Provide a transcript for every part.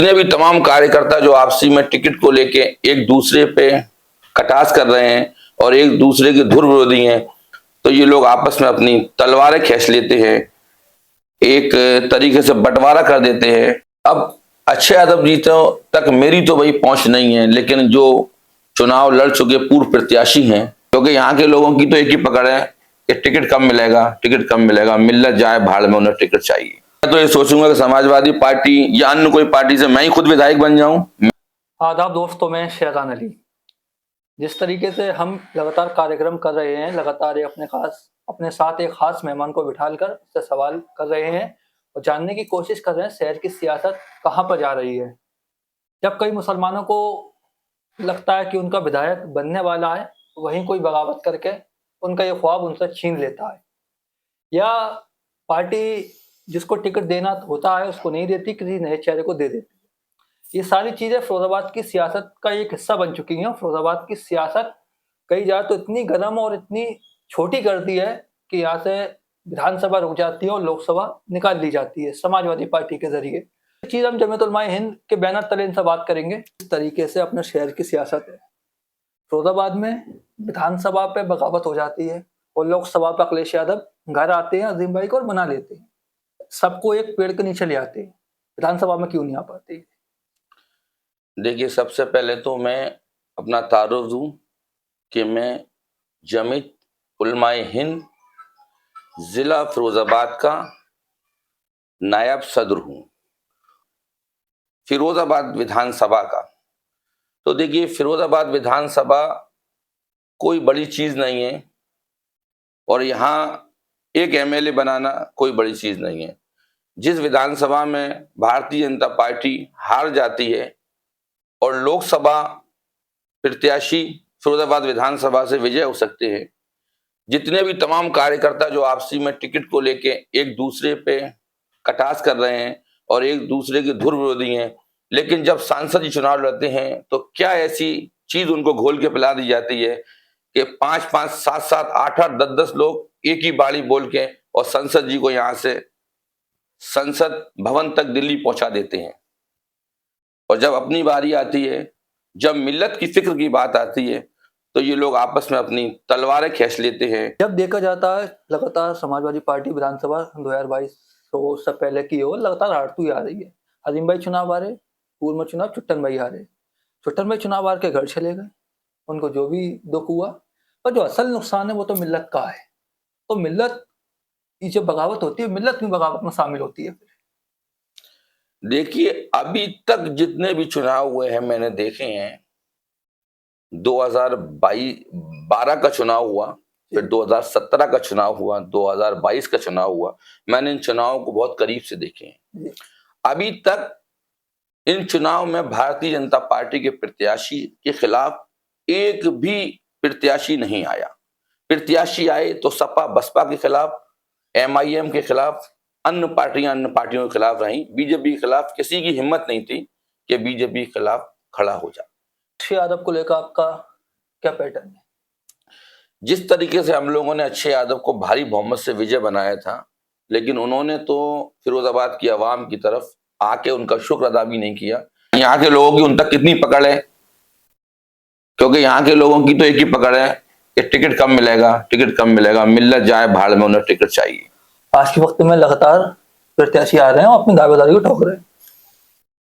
जितने भी तमाम कार्यकर्ता जो आपसी में टिकट को लेके एक दूसरे पे कटास कर रहे हैं और एक दूसरे के धुर विरोधी हैं, तो ये लोग आपस में अपनी तलवारें खींच लेते हैं, एक तरीके से बंटवारा कर देते हैं। अब अच्छे यादव जी तक मेरी तो भाई पहुंच नहीं है, लेकिन जो चुनाव लड़ चुके पूर्व प्रत्याशी हैं, क्योंकि यहाँ के लोगों की तो एक ही पकड़ है कि टिकट कम मिलेगा, टिकट कम मिलेगा, मिल्लत जाए भाड़ में, उन्हें टिकट चाहिए। मैं तो ये सोचूंगा कि समाजवादी पार्टी या अन्य कोई पार्टी से मैं ही खुद विधायक बन जाऊं। आदाब दोस्तों, मैं शेजान अली। जिस तरीके से हम लगातार कार्यक्रम कर रहे हैं, लगातार अपने साथ एक खास मेहमान को बिठाकर उससे सवाल कर रहे हैं और जानने की कोशिश कर रहे हैं शहर की सियासत कहाँ पर जा रही है। जब कई मुसलमानों को लगता है कि उनका विधायक बनने वाला है, वहीं कोई बगावत करके उनका ये ख्वाब उनसे छीन लेता है, या पार्टी जिसको टिकट देना होता है उसको नहीं देती, किसी नए चेहरे को दे देती है। ये सारी चीजें फिरोजाबाद की सियासत का एक हिस्सा बन चुकी हैं। फिरोजाबाद की सियासत कई जाए तो इतनी गर्म और इतनी छोटी कर दी है कि यहाँ से विधानसभा रुक जाती है और लोकसभा निकाल ली जाती है समाजवादी पार्टी के जरिए। चीज हम जमीयत उलमा हिंद के बैनर तले इनसे बात करेंगे। इस तरीके से अपने शहर की सियासत है। फिरोजाबाद में विधानसभा पे बगावत हो जाती है और लोकसभा पे अखिलेश यादव घर आते हैं अजीम भाई को और बना लेते हैं, सबको एक पेड़ के नीचे ले आते हैं। विधानसभा में क्यों नहीं आ पाते? देखिए, सबसे पहले तो मैं अपना तारुफ दूं कि मैं जमीयत उलमाए हिंद जिला फिरोजाबाद का नायब सदर हूं, फिरोजाबाद विधानसभा का। तो देखिए, फिरोजाबाद विधानसभा कोई बड़ी चीज नहीं है और यहाँ एक एमएलए बनाना कोई बड़ी चीज नहीं है। जिस विधानसभा में भारतीय जनता पार्टी हार जाती है और लोकसभा प्रत्याशी फिरोजाबाद विधानसभा से विजय हो सकते हैं, जितने भी तमाम कार्यकर्ता जो आपसी में टिकट को लेके एक दूसरे पे कटास कर रहे हैं और एक दूसरे के धुर विरोधी हैं, लेकिन जब सांसद चुनाव लड़ते हैं तो क्या ऐसी चीज उनको घोल के पिला दी जाती है कि 5-5, 7-7, 8-8, 10-10 लोग एक ही बाड़ी बोल के और संसद जी को यहाँ से संसद भवन तक दिल्ली पहुंचा देते हैं। और जब अपनी बारी आती है, जब मिल्लत की फिक्र की बात आती है, तो ये लोग आपस में अपनी तलवारें खींच लेते हैं। जब देखा जाता है लगातार समाजवादी पार्टी विधानसभा 2022 तो उससे पहले की ओर लगातार हारती आ रही है। अजीम भाई चुनाव हारे, पूर्व में चुनाव चुट्टन भाई हारे, चुट्टन भाई चुनाव हार के घर चले गए, उनको जो भी दुख हुआ। पर जो असल नुकसान है वो तो मिल्लत का है। तो मिल्लत की जब बगावत होती है, मिल्लत की बगावत में शामिल होती है। देखिए, अभी तक जितने भी चुनाव हुए हैं मैंने देखे हैं, 2012 का चुनाव हुआ, फिर 2017 का चुनाव हुआ, 2022 का चुनाव हुआ। मैंने इन चुनावों को बहुत करीब से देखे हैं। अभी तक इन चुनाव में भारतीय जनता पार्टी के प्रत्याशी के खिलाफ एक भी प्रत्याशी नहीं आया। प्रत्याशी आए तो सपा बसपा के खिलाफ, एमआईएम के खिलाफ, अन्य पार्टियों के खिलाफ रही। बीजेपी के खिलाफ किसी की हिम्मत नहीं थी कि बीजेपी के खिलाफ खड़ा हो जाए। अच्छे यादव को लेकर आपका क्या पैटर्न है? जिस तरीके से हम लोगों ने अच्छे यादव को भारी बहुमत से विजय बनाया था, लेकिन उन्होंने तो फिरोजाबाद की आवाम की तरफ आके उनका शुक्र अदा भी नहीं किया। यहाँ के लोगों की उन तक कितनी पकड़ है, क्योंकि यहाँ के लोगों की तो एक ही पकड़ है कि टिकट कम मिलेगा, टिकट कम मिलेगा, मिल्लत जाए भाड़ में, उन्हें टिकट चाहिए। आज के वक्त में लगातार प्रत्याशी आ रहे हैं और अपनी दावेदारी को ठोक रहे हैं।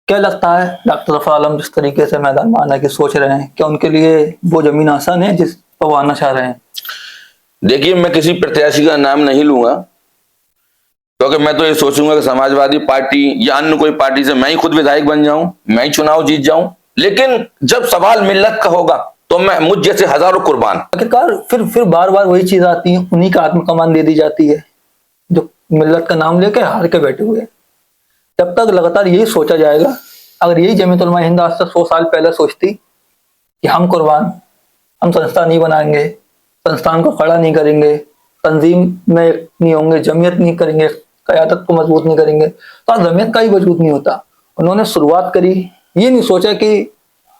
क्या लगता है डॉक्टर ज़फर आलम जिस तरीके से मैदान में आने की सोच रहे हैं, क्या उनके लिए वो जमीन आसान है जिस पर वो आना चाह रहे हैं? देखिए, मैं किसी प्रत्याशी का नाम नहीं लूंगा, क्योंकि मैं तो ये सोचूंगा कि समाजवादी पार्टी या अन्य कोई पार्टी से मैं ही खुद विधायक बन जाऊं, मैं ही चुनाव जीत जाऊं। लेकिन जब सवाल मिल्लत का होगा तो मैं मुझ जैसे हजारों कुर्बान। आखिरकार फिर बार बार वही चीज आती है, उन्हीं का आत्मकमान दे दी जाती है जो मिल्लत का नाम लेके हार के बैठे हुए हैं। जब तक लगातार यही सोचा जाएगा, अगर यही जमीयत उलमा हिंद आज से 100 साल पहले सोचती कि हम कुर्बान, हम संस्था नहीं बनाएंगे, संस्थान को खड़ा नहीं करेंगे, तंजीम में नहीं होंगे, जमीयत नहीं करेंगे, क़यादत को मजबूत नहीं करेंगे, तो आज जमीयत का ही वजूद नहीं होता। उन्होंने शुरुआत करी, ये नहीं सोचा कि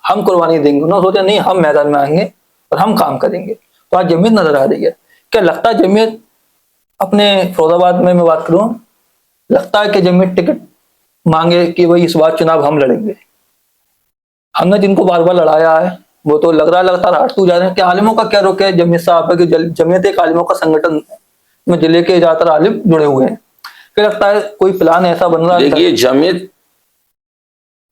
हम कुर्बानी देंगे, उन्होंने सोचा नहीं हम मैदान में आएंगे और हम काम करेंगे। तो आज जमीयत नजर आ रही है। क्या लगता है जमीयत अपने फिरोजाबाद में मैं बात करूँ, लगता है कि जमीयत टिकट मांगे कि भाई इस बार चुनाव हम लड़ेंगे। हमने जिनको बार बार लड़ाया है वो तो लग रहा है लगातार हारते जा रहे हैं। कि आलिमों का क्या रोक है? जमीयत साहब है कि जमीयत एक आलिमों का संगठन में जिले के ज्यादातर आलिम जुड़े हुए हैं। क्या लगता है कोई प्लान ऐसा बन रहा है? देखिए, जमीयत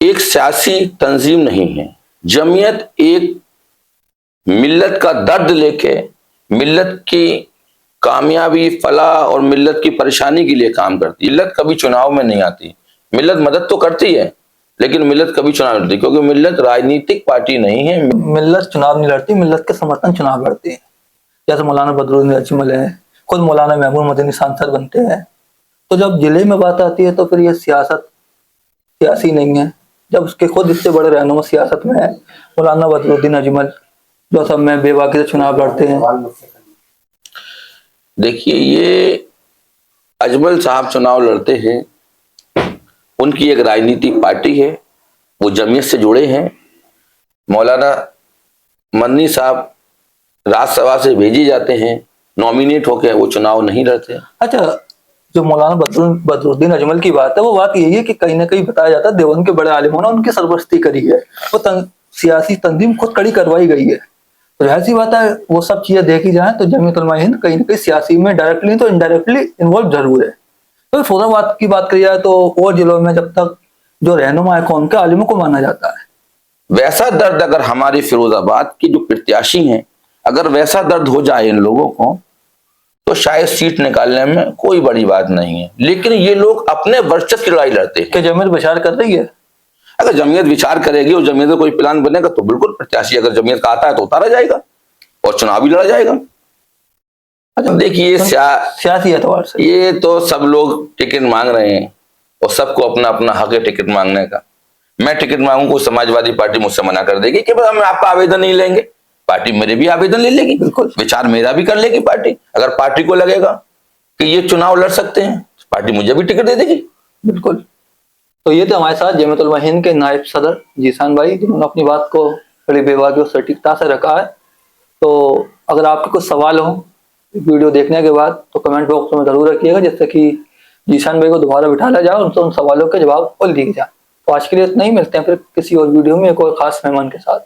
एक सियासी तंजीम नहीं है। जमीयत एक मिल्लत का दर्द लेके मिल्लत की कामयाबी, फलाह और मिल्लत की परेशानी के लिए काम करती है। मिल्लत कभी चुनाव में नहीं आती। मिल्लत मदद तो करती है लेकिन मिल्लत कभी चुनाव नहीं लड़ती, क्योंकि मिल्लत राजनीतिक पार्टी नहीं है। मिल्लत चुनाव नहीं लड़ती, मिल्लत के समर्थन चुनाव लड़ती है। जैसे मौलाना बदरुद्दीन अजमल है, खुद मौलाना महमूद मदनी सांसद बनते हैं। तो जब जिले में बात आती है तो फिर ये सियासी नहीं है। जब उसके खुद इससे बड़े रहनुमा सियासत में है, मौलाना बदरुद्दीन अजमल, जो सब में बेबाकी से चुनाव लड़ते हैं। देखिए, ये अजमल साहब चुनाव लड़ते हैं, उनकी एक राजनीतिक पार्टी है, वो जमीयत से जुड़े हैं। मौलाना मदनी साहब राज्यसभा से भेजे जाते हैं, नॉमिनेट होकर वो चुनाव नहीं लड़ते। अच्छा, जो मौलाना बदरुद्दीन अजमल की बात है, वो बात यही है कि कहीं ना कहीं बताया जाता है देवबंद के बड़े आलिमों ने उनकी सरपरस्ती करी है। वो सियासी तंजीम खुद कड़ी करवाई गई है। तो ऐसी बात है, वो सब चीजें देखी जाए तो जमीयत उलमा हिंद कहीं ना कहीं सियासी में डायरेक्टली तो इनडायरेक्टली इन्वॉल्व जरूर है। तो फिरोजाबाद की बात करी जाए तो और जिलों में जब तक जो रहनुमा है कौम के आलिमों को माना जाता है। वैसा दर्द अगर हमारे फिरोजाबाद की जो प्रत्याशी हैं, अगर वैसा दर्द हो जाए इन लोगों को, तो शायद सीट निकालने में कोई बड़ी बात नहीं है। लेकिन ये लोग अपने वर्चस्व की लड़ाई लड़ते हैं। क्या जमीयत विचार कर रही है? अगर जमीयत विचार करेगी और जमीयत का कोई प्लान बनेगा तो बिल्कुल प्रत्याशी अगर जमीयत का आता है तो उतारा जाएगा और चुनाव भी लड़ा जाएगा। देखिए, सियासी एतबार से ये तो सब लोग टिकट मांग रहे हैं और सबको अपना अपना हक है टिकट मांगने का। मैं टिकट मांगू, को समाजवादी पार्टी मुझसे मना कर देगी कि हम आपका आवेदन नहीं लेंगे, पार्टी मेरे भी आवेदन ले लेगी, बिल्कुल विचार मेरा भी कर लेगी पार्टी। अगर पार्टी को लगेगा कि ये चुनाव लड़ सकते हैं, पार्टी मुझे भी टिकट दे देगी, बिल्कुल। तो ये थे हमारे साथ जमीयत उलमा हिंद के नायब सदर जीशान भाई, जिन्होंने अपनी बात को बड़ी बेबाकी और सटीकता से रखा है। तो अगर आपके कुछ सवाल हो वीडियो देखने के बाद तो कमेंट बॉक्स में जरूर रखिएगा, जिससे कि जीशान भाई को दोबारा बिठा लिया जाए और उन सवालों के जवाब और दिए जाए। तो आज के लिए इतना ही, मिलते हैं फिर किसी और वीडियो में एक और खास मेहमान के साथ।